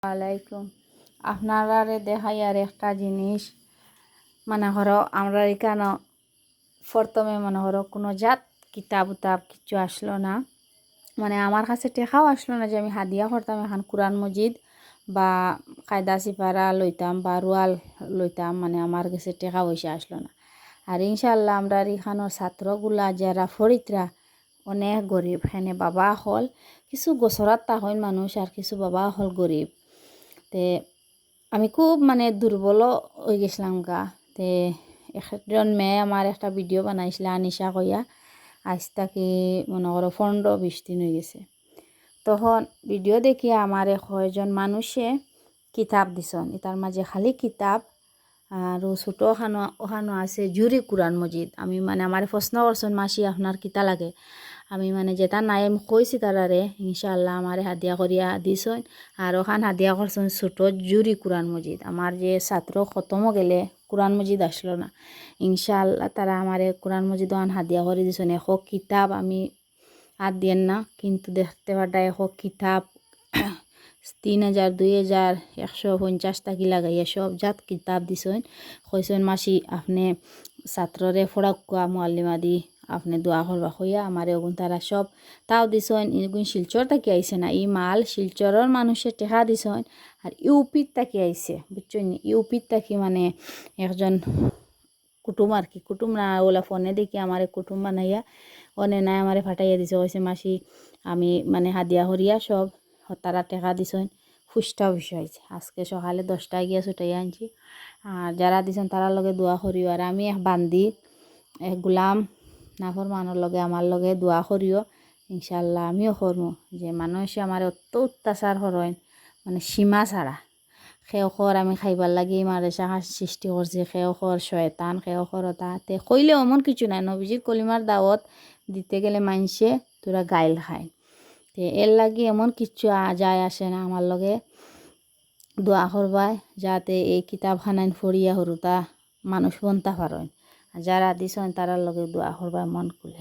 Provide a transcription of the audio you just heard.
আলাইকুম আপনারারে দেখাই আর একটা জিনিস মনে করো আমরা এখানে প্রথমে মনে করো কোনো জাত কিতাব উতাব কিছু আসলো না, মানে আমার কাছে টেকাও আসলো না যে আমি হাদিয়া করতাম এখন কোরআন মজিদ বা কায়দা সিপারা লইতাম বা রুয়াল লইতাম, মানে আমার কাছে টেকা পয়সা আসলো না। আর ইনশাল্লাহ আমরা এখানোর ছাত্রগুলা যারা ফরিদরা অনেক গরিব, এখানে বাবা হল কিছু গোসরাত তাহইন মানুষ আর কিছু বাবা হল গরিব। তে আমি খুব মানে দুর্বল হয়ে গেছিলাম গা। তে একজন মেয়ে আমার একটা ভিডিও বানাইছিল আনিশা কইয়া, আজ তাকে মনে করো 15-20 দিন হয়ে গেছে। তখন ভিডিও দেখিয়া আমার কয়েকজন মানুষে কিতাব দিছন, এটার মাঝে খালি কিতাব আর ছোটো ওখানো আছে জুরি কোরআন মজিদ। আমি মানে আমার প্রশ্ন করছেন মাসি আপনার কিতা লাগে, আমি মানে যেটা নাই আমি কইছি তারারে ইনশাআল্লাহ আমার হাদিয়া করিয়া দিছন। আর ওখান হাদিয়া করছেন ছোটো জুরি কোরআন মজিদ। আমার যে ছাত্র খতমও গেলে কোরআন মজিদ আসলো না, ইনশাআল্লাহ তারা আমার কোরআন মজিদ ওখান হাদিয়া করে দিছন। এখন কিতাব আমি আর দিয়েন না, কিন্তু দেখতে পাটা এখন কিতাব 3000, 2000, 150 টাকি লাগাইয়া সব জাত কিতাব দিছেন। কইছেন মাসি আপনি ছাত্ররে ফড়াকুয়া মোয়াল্লিমা দি আপনি দোয়া করবা হইয়া আমার ওগুন তারা সব তাও দিছেন। এগুন শিলচর তাকি আইছে না, এই মাল শিলচরের মানুষের টেকা দিছেন। আর ইউপির তাকি আইছে বুঝছেন, ইউপির তাকি মানে একজন কুটুম আর কি, কুটুম না ওলা ফোনে দেখি আমার কুটুম বানাইয়া অনে নাই আমারে ফাটাইয়া দিছে। কইছে মাসি আমি মানে হাদিয়া হরিয়া সব তারা টেকা দিছেন। ফুসটা বিষয় হয়েছে আজকে সকালে 10টায় গিয়া ছুটাইয়া আনছি। আর যারা দিছেন তারার লগে দোয়া করিও। আর আমি এক বান্দি এক গোলাম নাফর মানোর লগে আমার লগে দোয়া করিও ইনশাল্লাহ আমিও করবো। যে মানুষে আমার অত অত্যাচার করেন মানে সীমা ছাড়া। খেয়খর আমি খাইবার লাগি মারে সাহস সৃষ্টি করছি, খেয়খর শয়তান খেয়খর তাতে কইলে অমন কিছু নাই। নবীজির কলিমার দাওয়াত দিতে গেলে মানুষে তোরা গাইল খায়, তে এর লাগি এমন কিচ্ছু যায় আসে না। আমার লগে দোয়া করবাই যাতে এই কিতাবখানান ফড়িয়া হরুতা মানুষ বনতা পারেন। যারা দিছেন তারার লগে দোয়া করবাই মন খুলে।